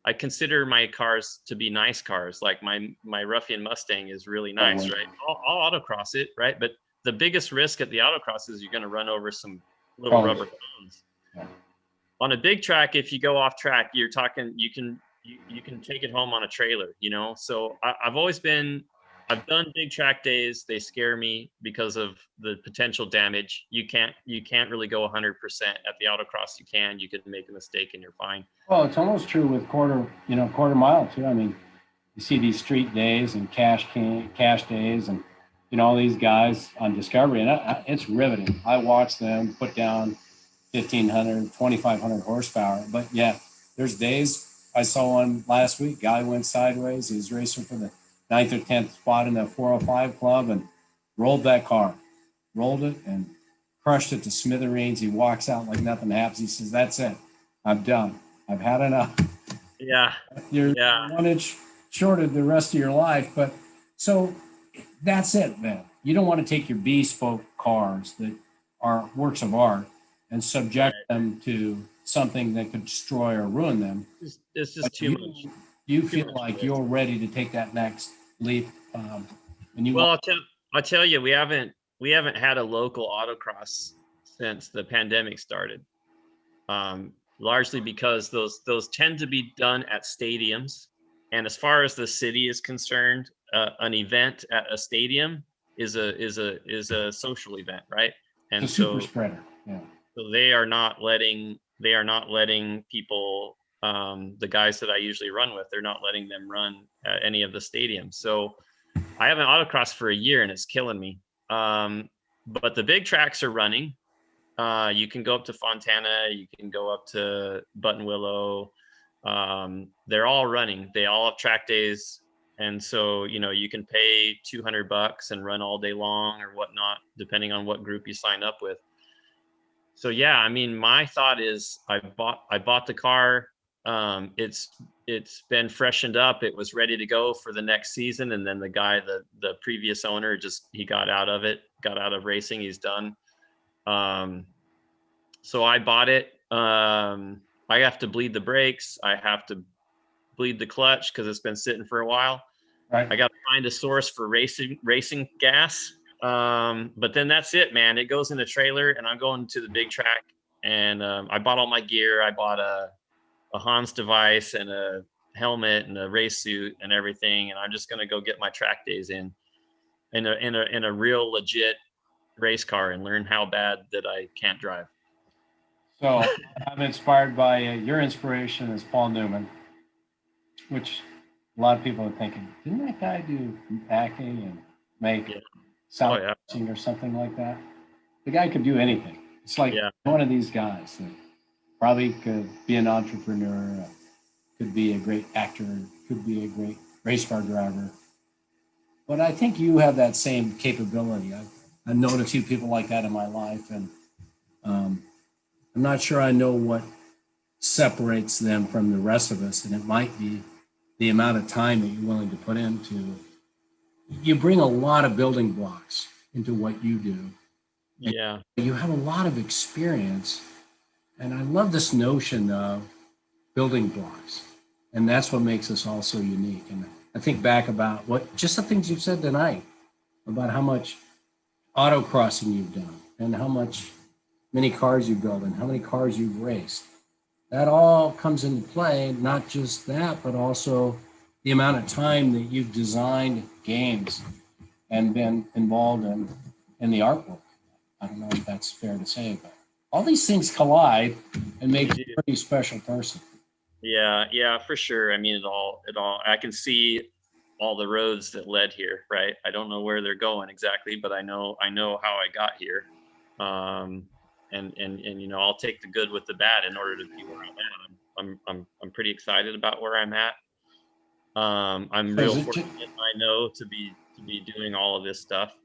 [SPEAKER 2] I consider my cars to be nice cars. Like my Ruffian Mustang is really nice, right? I'll autocross it, right? But the biggest risk at the autocross is you're going to run over some little rubber cones. On a big track, if you go off track, you're talking, you can take it home on a trailer, you know? So I've done big track days. They scare me because of the potential damage. You can't really go 100% at the autocross. You can make a mistake and you're fine.
[SPEAKER 1] Well, it's almost true with quarter mile too. I mean, you see these street days and cash days and, you know, all these guys on Discovery, and it's riveting. I watch them put down 1,500, 2,500 horsepower. But yeah, there's days. I saw one last week. Guy went sideways. He was racing for the 9th or 10th spot in the 405 club and rolled it and crushed it to smithereens. He walks out like nothing happens. He says, "That's it. I'm done. I've had enough."
[SPEAKER 2] Yeah.
[SPEAKER 1] You're 1 inch shorted the rest of your life. But so that's it, then. You don't want to take your bespoke cars that are works of art and subject them to something that could destroy or ruin them.
[SPEAKER 2] It's just too much.
[SPEAKER 1] You feel like you're ready to take that next leap.
[SPEAKER 2] I'll tell you, we haven't had a local autocross since the pandemic started. Largely because those tend to be done at stadiums. And as far as the city is concerned, an event at a stadium is a social event, right? And
[SPEAKER 1] it's a super spreader. Yeah.
[SPEAKER 2] So they are not letting people, the guys that I usually run with, they're not letting them run at any of the stadiums. So I haven't autocrossed for a year and it's killing me. But the big tracks are running. You can go up to Fontana, you can go up to Buttonwillow. They're all running. They all have track days. And so, you know, you can pay $200 and run all day long or whatnot, depending on what group you sign up with. So yeah, I mean, my thought is I bought the car. It's been freshened up. It was ready to go for the next season. And then the previous owner, he got out of racing. He's done. So I bought it. I have to bleed the brakes. I have to bleed the clutch because it's been sitting for a while.
[SPEAKER 1] Right.
[SPEAKER 2] I got to find a source for racing gas. But then that's it, man. It goes in the trailer and I'm going to the big track. And I bought all my gear. I bought a Hans device and a helmet and a race suit and everything. And I'm just going to go get my track days in a real legit race car and learn how bad that I can't drive.
[SPEAKER 1] So I'm inspired by your inspiration is Paul Newman, which a lot of people are thinking, didn't that guy do acting and make sound or something like that? The guy could do anything. It's like one of these guys that probably could be an entrepreneur, could be a great actor, could be a great race car driver. But I think you have that same capability. I've known a few people like that in my life, and I'm not sure I know what separates them from the rest of us, and it might be the amount of time that you're willing to put into. You bring a lot of building blocks into what you do.
[SPEAKER 2] Yeah.
[SPEAKER 1] You have a lot of experience, and I love this notion of building blocks, and that's what makes us all so unique. And I think back about just the things you've said tonight about how much autocrossing you've done and how many cars you built and how many cars you've raced. That all comes into play, not just that, but also the amount of time that you've designed games and been involved in the artwork. I don't know if that's fair to say, but all these things collide and make you a pretty special person.
[SPEAKER 2] Yeah, for sure. I mean, it all, I can see all the roads that led here, right? I don't know where they're going exactly, but I know how I got here. And you know, I'll take the good with the bad in order to be where I'm at. I'm pretty excited about where I'm at. I'm
[SPEAKER 1] So is
[SPEAKER 2] real
[SPEAKER 1] it
[SPEAKER 2] fortunate, I know, to be doing all of this stuff.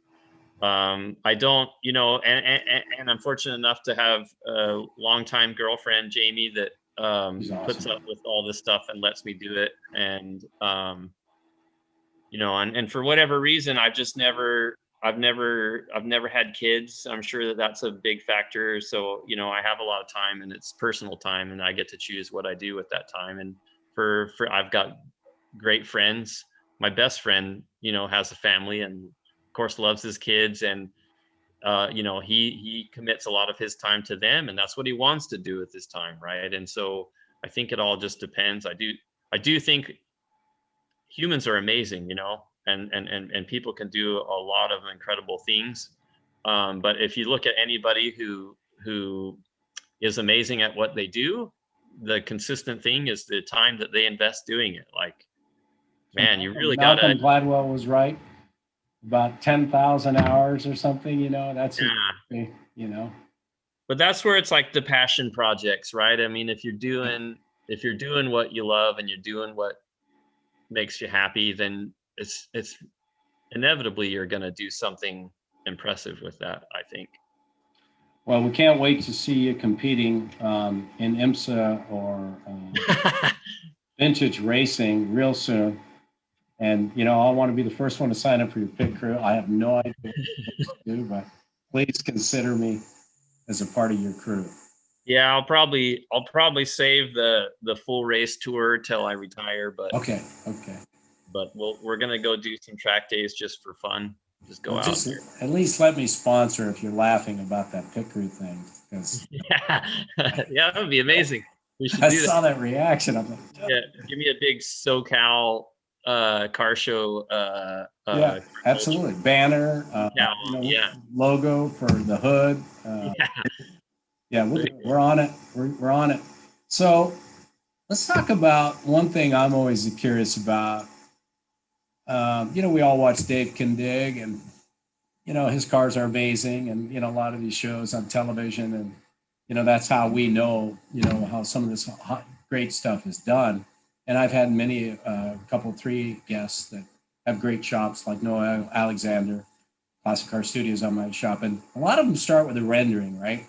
[SPEAKER 2] I don't, you know, and I'm fortunate enough to have a longtime girlfriend, Jamie, that
[SPEAKER 1] He's
[SPEAKER 2] puts
[SPEAKER 1] awesome.
[SPEAKER 2] up with all this stuff and lets me do it. And you know, and for whatever reason, I've never had kids. I'm sure that that's a big factor. So, you know, I have a lot of time, and it's personal time, and I get to choose what I do with that time. And for I've got great friends. My best friend, you know, has a family, and of course loves his kids. And you know, he commits a lot of his time to them, and that's what he wants to do with his time, right? And so I think it all just depends. I do think humans are amazing, you know, and people can do a lot of incredible things. But if you look at anybody who is amazing at what they do, the consistent thing is the time that they invest doing it. Like,
[SPEAKER 1] So
[SPEAKER 2] man, you really gotta,
[SPEAKER 1] Malcolm Gladwell was right about 10,000 hours or something. You know, that's
[SPEAKER 2] yeah.
[SPEAKER 1] you know.
[SPEAKER 2] But that's where it's like the passion projects, right? I mean, if you're doing what you love and you're doing what makes you happy, then it's inevitably you're going to do something impressive with that, I think.
[SPEAKER 1] Well, we can't wait to see you competing in IMSA or vintage racing real soon. And, you know, I want to be the first one to sign up for your pit crew. I have no idea what to do, but please consider me as a part of your crew.
[SPEAKER 2] Yeah, I'll probably save the full race tour till I retire,
[SPEAKER 1] Okay. Okay.
[SPEAKER 2] but we're going to go do some track days just for fun. Just go
[SPEAKER 1] Well,
[SPEAKER 2] out
[SPEAKER 1] just
[SPEAKER 2] there.
[SPEAKER 1] at least let me sponsor if you're laughing about that pit crew thing, because
[SPEAKER 2] Yeah. Yeah, that would be amazing. We should
[SPEAKER 1] I
[SPEAKER 2] do that.
[SPEAKER 1] saw that reaction. I'm like,
[SPEAKER 2] Yeah, give me a big SoCal car show
[SPEAKER 1] yeah,
[SPEAKER 2] car culture
[SPEAKER 1] absolutely. Banner,
[SPEAKER 2] decal.
[SPEAKER 1] you know,
[SPEAKER 2] Yeah.
[SPEAKER 1] logo for the hood.
[SPEAKER 2] Yeah.
[SPEAKER 1] Yeah, we're on it. We're on it. So let's talk about one thing I'm always curious about. You know, we all watch Dave Can Dig, and you know his cars are amazing, and you know a lot of these shows on television, and you know that's how we know, you know, how some of this great stuff is done. And I've had many, couple, three guests that have great shops like Noah Alexander, Classic Car Studios on my shop, and a lot of them start with a rendering, right?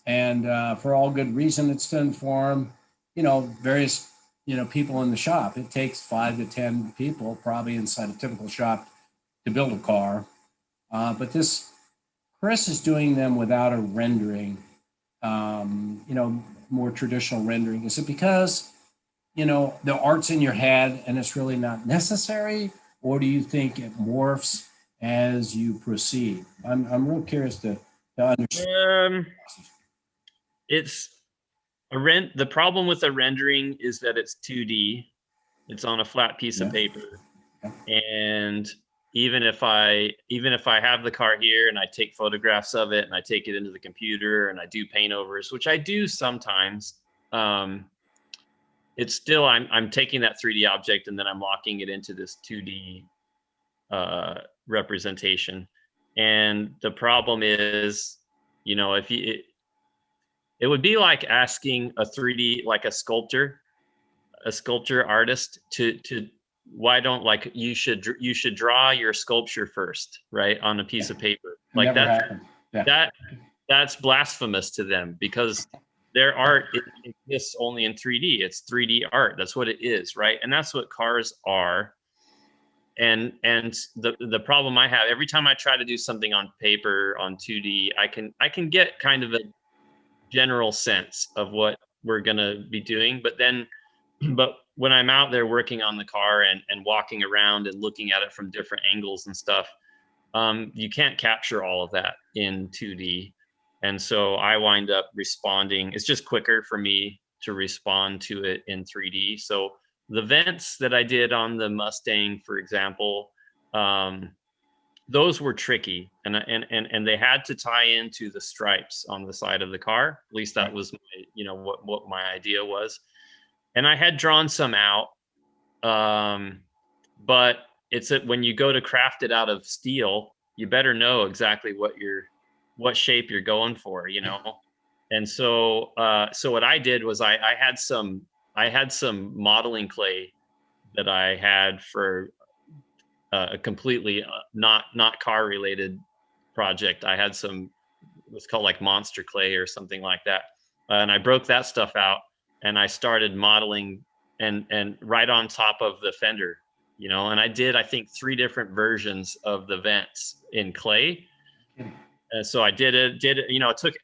[SPEAKER 1] And for all good reason, it's to inform, you know, various, you know, people in the shop. It takes 5 to 10 people probably inside a typical shop to build a car. But this Chris is doing them without a rendering, you know, more traditional rendering. Is it because, you know, the art's in your head and it's really not necessary? Or do you think it morphs as you proceed? I'm real curious to understand.
[SPEAKER 2] It's the problem with a rendering is that it's 2D. It's on a flat piece of
[SPEAKER 1] Yeah.
[SPEAKER 2] paper.
[SPEAKER 1] Yeah.
[SPEAKER 2] And even if I have the car here and I take photographs of it and I take it into the computer and I do paint overs, which I do sometimes, it's still I'm taking that 3D object and then I'm locking it into this 2D representation. And the problem is, you know, if you it would be like asking a 3D, like a sculpture artist to why don't, like, you should draw your sculpture first, right, on a piece
[SPEAKER 1] Yeah.
[SPEAKER 2] of paper.
[SPEAKER 1] It
[SPEAKER 2] Like
[SPEAKER 1] never happened. Yeah.
[SPEAKER 2] that's blasphemous to them, because their art exists only in 3D. It's 3D art. That's what it is, right? And that's what cars are. And the problem I have every time I try to do something on paper on 2D, I can get kind of a general sense of what we're going to be doing, but when I'm out there working on the car and walking around and looking at it from different angles and stuff, you can't capture all of that in 2D. And so I wind up responding. It's just quicker for me to respond to it in 3D. So the vents that I did on the Mustang, for example, those were tricky, and they had to tie into the stripes on the side of the car. At least that was my, you know, what my idea was. And I had drawn some out, but when you go to craft it out of steel, you better know exactly what shape you're going for, you know? And so, so what I did was I had some modeling clay that I had for a completely not car related project. I had some, what's called like monster clay or something like that. And I broke that stuff out and I started modeling and right on top of the fender, you know, and I did, I think 3 different versions of the vents in clay. And so I did it, you know, it took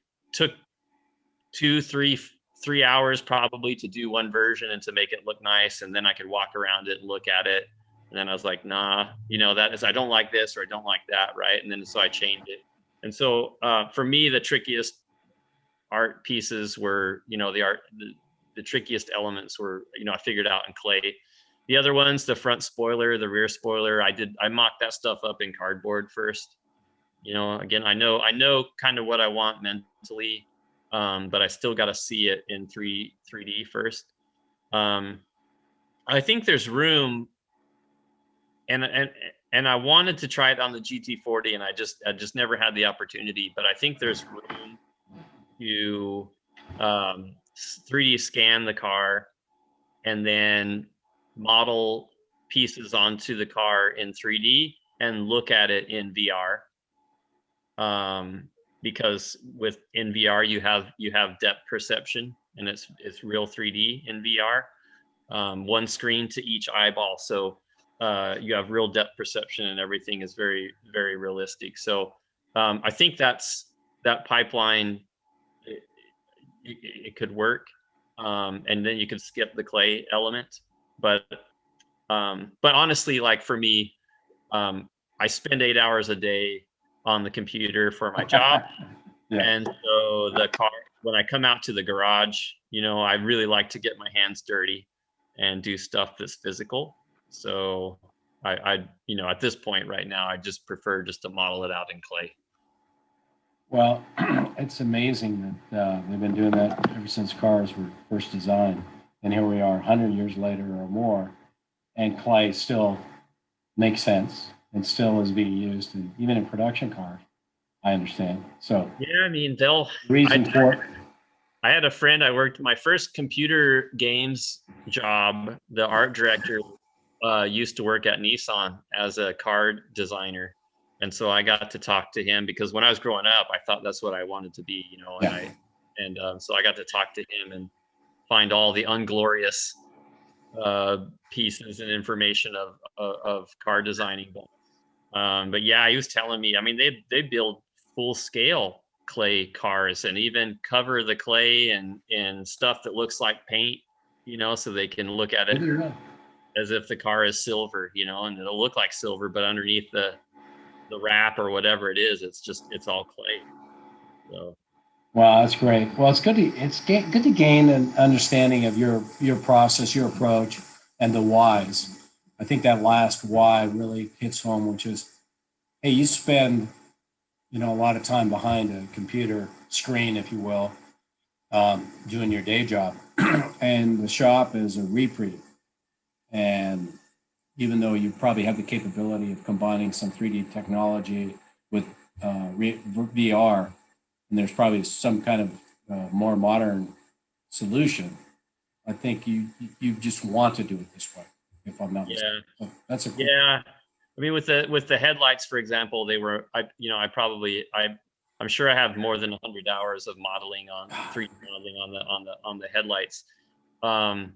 [SPEAKER 2] 2, 3 hours probably to do one version and to make it look nice. And then I could walk around it and look at it. And then I was like, nah, you know, that is, I don't like this or I don't like that. Right. And then so I changed it. And so for me, the trickiest art pieces were, you know, the trickiest elements were, you know, I figured out in clay. The other ones, the front spoiler, the rear spoiler, I mocked that stuff up in cardboard first. You know, again, I know kind of what I want mentally, but I still got to see it in 3D first. I think there's room, and I wanted to try it on the GT40, and I just never had the opportunity. But I think there's room to 3D scan the car and then model pieces onto the car in 3D and look at it in VR. Because in VR you have depth perception and it's real 3D in VR. One screen to each eyeball, so you have real depth perception and everything is very, very realistic. So I think that pipeline, it could work, and then you could skip the clay element. But honestly, like for me, I spend 8 hours a day on the computer for my job.
[SPEAKER 1] Yeah.
[SPEAKER 2] And so the car, when I come out to the garage, you know, I really like to get my hands dirty and do stuff that's physical. So you know, at this point right now, I just prefer just to model it out in clay.
[SPEAKER 1] Well, it's amazing that they've been doing that ever since cars were first designed. And here we are 100 years later or more, and clay still makes sense and still is being used, and even in production cars, I understand. So
[SPEAKER 2] Yeah, I mean,
[SPEAKER 1] reason for it.
[SPEAKER 2] I had a friend, I worked my first computer games job. The art director used to work at Nissan as a car designer. And so I got to talk to him because when I was growing up, I thought that's what I wanted to be, you know, and so I got to talk to him and find all the unglorious pieces and information of car designing. But yeah, he was telling me, I mean, they build full scale clay cars and even cover the clay in stuff that looks like paint, you know, so they can look at it as if the car is silver, you know, and it'll look like silver, but underneath the wrap or whatever it is, it's all clay. So
[SPEAKER 1] Wow, that's great. Well, it's good to gain an understanding of your process, your approach, and the whys. I think that last why really hits home, which is, hey, you spend, you know, a lot of time behind a computer screen, if you will, doing your day job, and the shop is a reprieve. And even though you probably have the capability of combining some 3D technology with VR, and there's probably some kind of more modern solution, I think you just want to do it this way, if I'm not mistaken. So that's a cool.
[SPEAKER 2] Yeah. I mean, with the headlights, for example, I'm sure I have more than 100 hours of modeling on 3D modeling on the headlights. And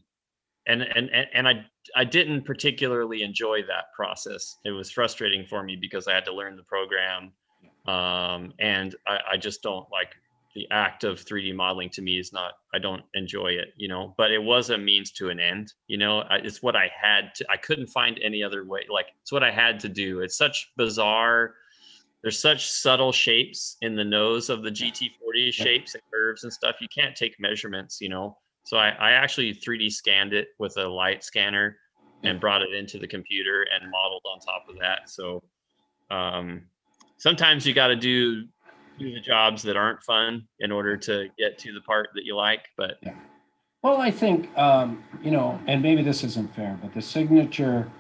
[SPEAKER 2] I didn't particularly enjoy that process. It was frustrating for me because I had to learn the program. And I just don't like the act of 3D modeling. To me is not, I don't enjoy it, you know, but it was a means to an end, you know. It's what I couldn't find any other way. Like, it's what I had to do. It's such bizarre, there's such subtle shapes in the nose of the GT40, shapes and curves and stuff. You can't take measurements, you know. So I actually 3D scanned it with a light scanner and brought it into the computer and modeled on top of that. So sometimes you got to do the jobs that aren't fun in order to get to the part that you like. But
[SPEAKER 1] well, I think you know, and maybe this isn't fair, but the signature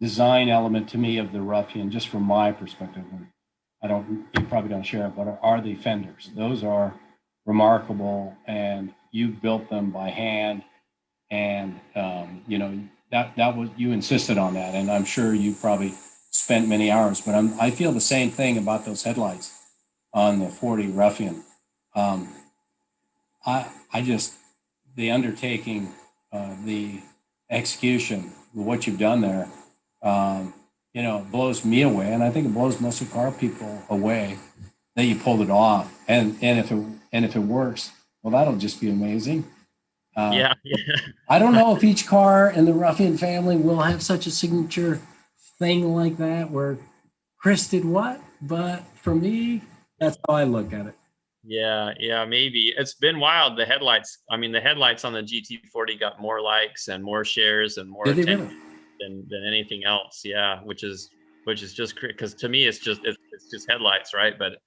[SPEAKER 1] design element to me of the Ruffian, just from my perspective, and you probably don't share it, but are the fenders. Those are remarkable, and you built them by hand, and you know, that was, you insisted on that, and I'm sure you probably spent many hours. But I feel the same thing about those headlights on the 40 Ruffian. I just, the undertaking, the execution, what you've done there, you know, blows me away, and I think it blows most of car people away that you pulled it off. And if it works, well, that'll just be amazing.
[SPEAKER 2] Yeah.
[SPEAKER 1] I don't know if each car in the Ruffian family will have such a signature thing like that, where Chris did what, but for me, that's how I look at it.
[SPEAKER 2] Yeah, maybe. It's been wild. The headlights, I mean, the headlights on the GT40 got more likes and more shares and more
[SPEAKER 1] Did they
[SPEAKER 2] attention
[SPEAKER 1] really?
[SPEAKER 2] than anything else. Yeah, which is just because to me it's just headlights, right? But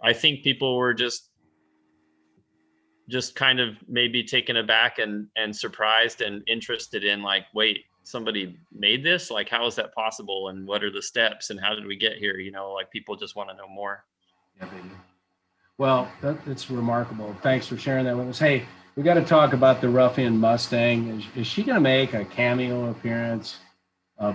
[SPEAKER 2] I think people were just kind of maybe taken aback and surprised and interested in, like, wait, somebody made this? Like, how is that possible? And what are the steps? And how did we get here? You know, like, people just want to know more.
[SPEAKER 1] Yeah, they do. Well, that's remarkable. Thanks for sharing that with us. Hey, we got to talk about the Ruffian Mustang. Is she going to make a cameo appearance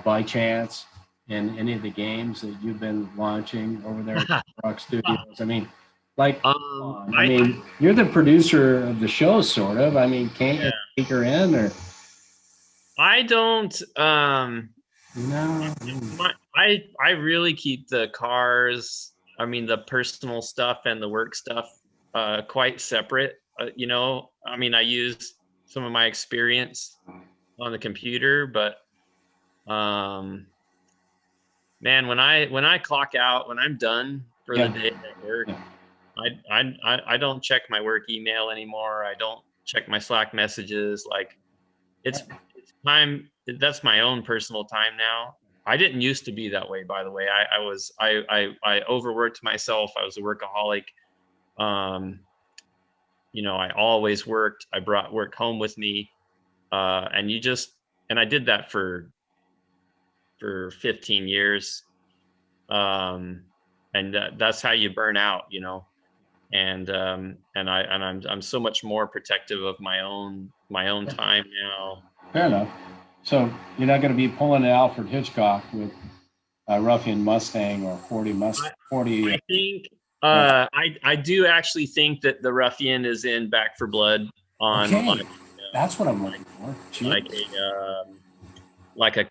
[SPEAKER 1] by chance in any of the games that you've been launching over there at Rock Studios? I mean, like, I mean, you're the producer of the show, sort of. I mean, can't you take her in? Or
[SPEAKER 2] I don't.
[SPEAKER 1] No.
[SPEAKER 2] I really keep the cars, I mean, the personal stuff and the work stuff, quite separate. You know, I mean, I use some of my experience on the computer, but man, when I clock out, when I'm done for the day at work, I don't check my work email anymore. I don't check my Slack messages. Like, it's time. That's my own personal time now. I didn't used to be that way, by the way. I overworked myself. I was a workaholic. You know, I always worked. I brought work home with me. And I did that for 15 years. And that's how you burn out, you know. And I'm so much more protective of my own time now.
[SPEAKER 1] Fair enough. So you're not going to be pulling an Alfred Hitchcock with a Ruffian Mustang or 40 Mustang. 40.
[SPEAKER 2] I think I do actually think that the Ruffian is in Back for Blood on.
[SPEAKER 1] Okay. That's what I'm looking for.
[SPEAKER 2] Like a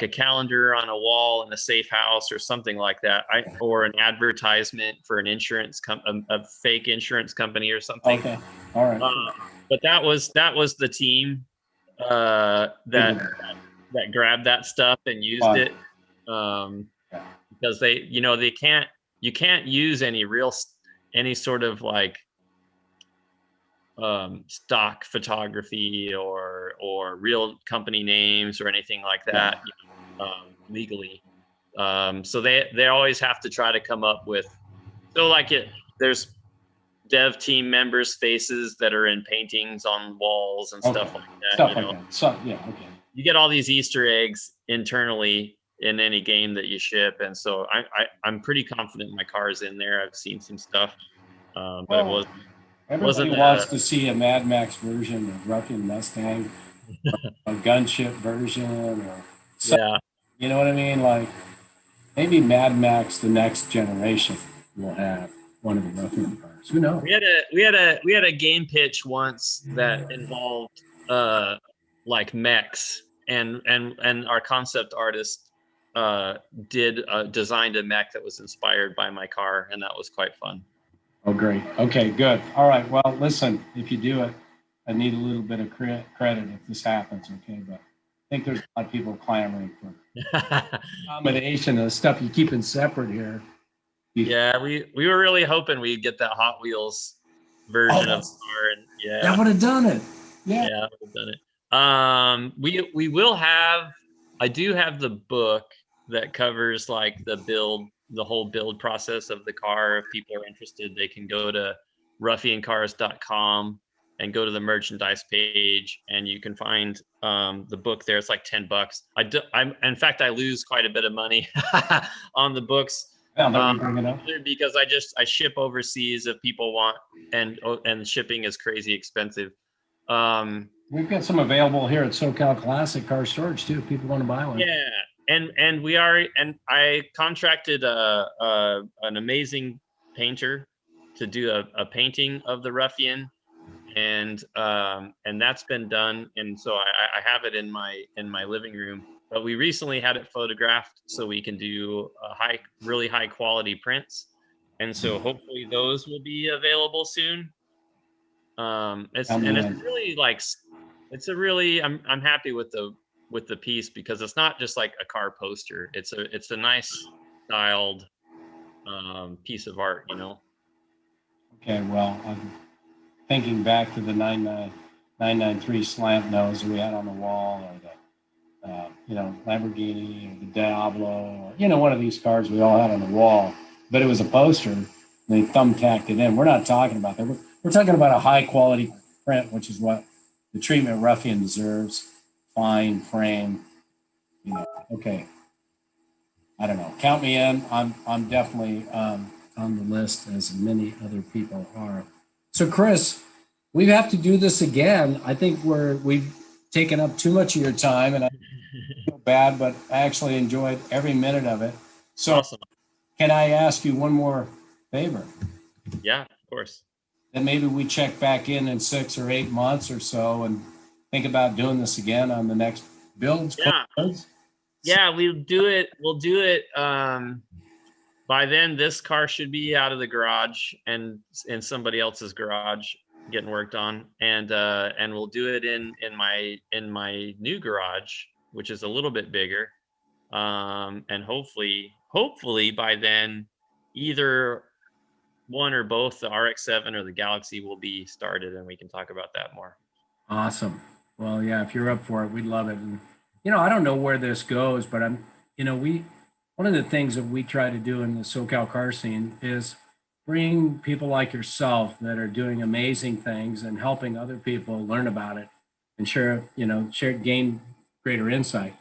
[SPEAKER 2] calendar on a wall in a safe house or something like that. Or an advertisement for an insurance a fake insurance company or something.
[SPEAKER 1] Okay. All right.
[SPEAKER 2] But that was the team that grabbed that stuff and used it, because you can't use any sort of like stock photography or real company names or anything like that, legally. So they always have to try to come up with, there's dev team members' faces that are in paintings on walls and stuff like that.
[SPEAKER 1] Okay.
[SPEAKER 2] You get all these Easter eggs internally in any game that you ship, and so I'm pretty confident my car is in there. I've seen some stuff, but it wasn't.
[SPEAKER 1] Everybody wants to see a Mad Max version of Ruffian Mustang, a gunship version, or something. You know what I mean? Like, maybe Mad Max, the next generation, will have one of the Ruffian cars. Who knows?
[SPEAKER 2] We had a game pitch once that involved like mechs, and our concept artist designed a mech that was inspired by my car, and that was quite fun.
[SPEAKER 1] Oh, great. Okay, good. All right. Well, listen, if you do it, I need a little bit of credit if this happens, okay? But I think there's a lot of people clamoring for combination of stuff you keeping separate here.
[SPEAKER 2] Yeah, we were really hoping we'd get that Hot Wheels version of the car, and
[SPEAKER 1] that would have done it. Yeah,
[SPEAKER 2] would have done it. We will have. I do have the book that covers like the whole build process of the car. If people are interested, they can go to ruffiancars.com and go to the merchandise page, and you can find the book there. It's like $10. In fact, I lose quite a bit of money on the books.
[SPEAKER 1] Yeah, but you bring it up.
[SPEAKER 2] Because I ship overseas if people want, and shipping is crazy expensive.
[SPEAKER 1] We've got some available here at SoCal Classic Car Storage too, if people want to buy one.
[SPEAKER 2] Yeah, and I contracted an amazing painter to do a painting of the Ruffian, and that's been done, and so I have it in my living room. But we recently had it photographed so we can do really high quality prints, and so hopefully those will be available soon. It's really like, I'm happy with the piece, because it's not just like a car poster. It's a nice styled piece of art, you know.
[SPEAKER 1] Okay, well, I'm thinking back to the 993 slant nose we had on the wall, or the Lamborghini, or the Diablo, or one of these cars we all had on the wall, but it was a poster. They thumbtacked it in. We're not talking about that. We're talking about a high quality print, which is what the treatment Ruffian deserves. Fine frame, okay. I don't know. Count me in. I'm definitely on the list, as many other people are. So, Chris, we have to do this again. I think we've taken up too much of your time, and I feel bad, but I actually enjoyed every minute of it. So,
[SPEAKER 2] awesome.
[SPEAKER 1] Can I ask you one more favor?
[SPEAKER 2] Yeah, of course.
[SPEAKER 1] Then maybe we check back in 6 or 8 months or so and think about doing this again on the next builds.
[SPEAKER 2] Yeah, we'll do it. By then, this car should be out of the garage and in somebody else's garage getting worked on, and we'll do it in my new garage, which is a little bit bigger, and hopefully by then, either one or both the RX-7 or the Galaxie will be started, and we can talk about that more.
[SPEAKER 1] Awesome. Well, yeah, if you're up for it, we'd love it. And, I don't know where this goes, but one of the things that we try to do in the SoCal car scene is bring people like yourself that are doing amazing things and helping other people learn about it and gain greater insight.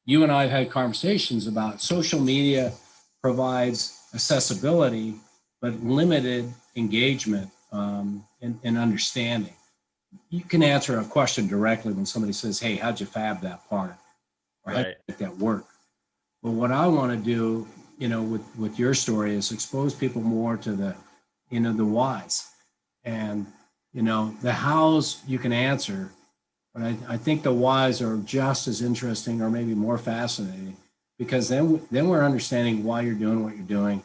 [SPEAKER 1] You and I have had conversations about social media provides accessibility, but limited engagement and understanding. You can answer a question directly when somebody says, "Hey, how'd you fab that part?" Or "How'd you make that work?" But what I want to do, with your story is expose people more to the whys, and the hows you can answer, but I think the whys are just as interesting, or maybe more fascinating, because then we're understanding why you're doing what you're doing,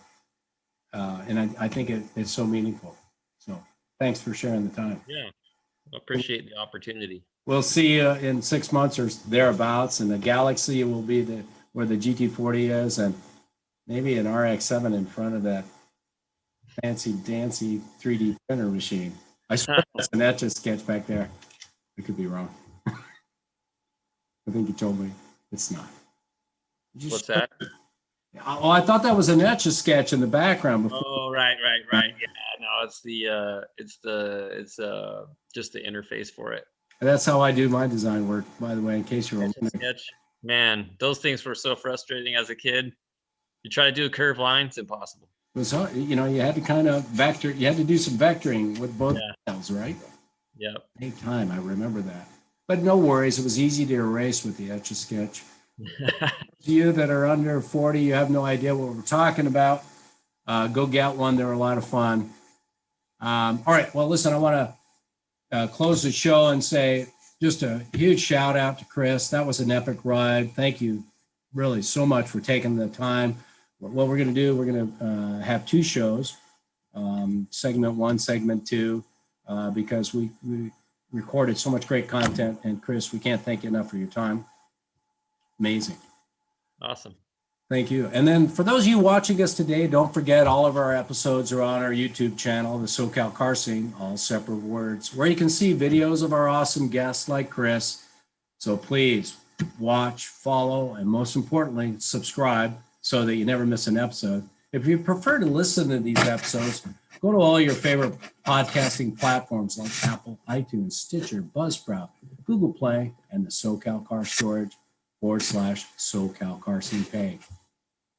[SPEAKER 1] and I think it's so meaningful. So thanks for sharing the time.
[SPEAKER 2] Yeah, I appreciate the opportunity.
[SPEAKER 1] We'll see you in 6 months or thereabouts, and the Galaxie will be where the GT40 is, and maybe an RX-7 in front of that fancy dancy 3D printer machine. I swear that's an Etch-a-Sketch back there. I could be wrong. I think you told me it's not.
[SPEAKER 2] What's that?
[SPEAKER 1] Oh, I thought that was an Etch-a-Sketch in the background before.
[SPEAKER 2] Oh, right. Yeah, no, it's just the interface for it.
[SPEAKER 1] That's how I do my design work, by the way, in case you're
[SPEAKER 2] wondering. Man, those things were so frustrating as a kid. You try to do a curved line, it's impossible.
[SPEAKER 1] It was hard. You had to kind of vector. You had to do some vectoring with both cells, right?
[SPEAKER 2] Yep.
[SPEAKER 1] Any time, I remember that. But no worries. It was easy to erase with the Etch-a-Sketch. To you that are under 40, you have no idea what we're talking about. Go get one. They're a lot of fun. All right. Well, listen, I want to close the show and say just a huge shout out to Chris. That was an epic ride. Thank you really so much for taking the time. What we're going to do, we're going to have 2 shows, segment 1, segment 2, because we recorded so much great content. And Chris, we can't thank you enough for your time. Amazing.
[SPEAKER 2] Awesome.
[SPEAKER 1] Thank you. And then for those of you watching us today, don't forget all of our episodes are on our YouTube channel, the SoCal Car Scene, all separate words, where you can see videos of our awesome guests like Chris. So please watch, follow, and most importantly, subscribe so that you never miss an episode. If you prefer to listen to these episodes, Go to all your favorite podcasting platforms like Apple, iTunes, Stitcher, Buzzsprout, Google Play, and the SoCal Car Storage /SoCal Carson Pay.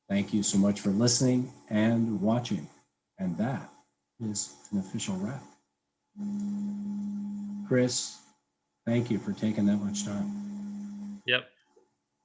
[SPEAKER 1] Thank you so much for listening and watching. And that is an official wrap. Chris, thank you for taking that much time.
[SPEAKER 2] Yep.